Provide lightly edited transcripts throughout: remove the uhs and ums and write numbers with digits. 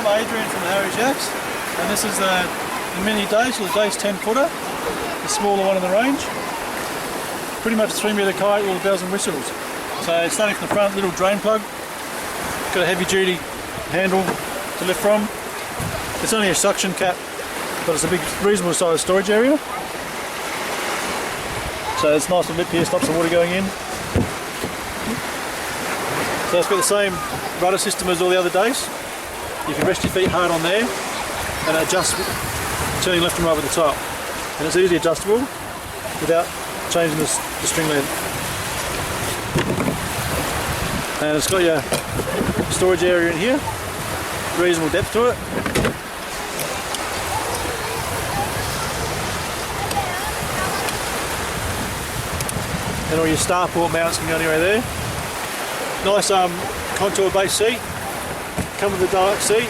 I'm Adrian from Yaks, and this is the mini DACE, or the DACE 10 footer, the smaller one in the range. Pretty much a 3 metre kayak with all the bells and whistles. So starting from the front, little drain plug, got a heavy duty handle to lift from. It's only a suction cap, but it's a big, reasonable sized storage area. So it's nice to lip here, stops the water going in. So it's got the same rudder system as all the other DACE. You can rest your feet hard on there and adjust, turning left and right with the top. And it's easily adjustable without changing the string length. And it's got your storage area in here, reasonable depth to it. And all your starport mounts can go anywhere there. Nice contour base seat. Come with the dark seat.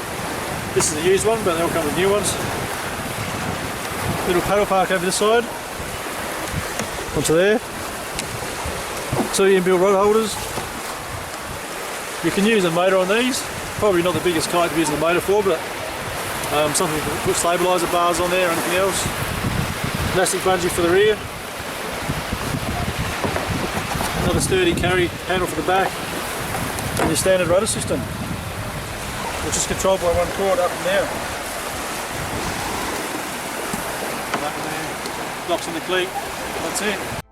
This is a used one, but they all come with new ones. Little paddle park over this side. Onto there. 2 inbuilt rod holders. You can use a motor on these. Probably not the biggest kite to be using the motor for, but something to put stabiliser bars on there or anything else. Elastic bungee for the rear. Another sturdy carry handle for the back. And your standard rudder system, which is controlled by one cord up and down. Locks in the cleat, that's it.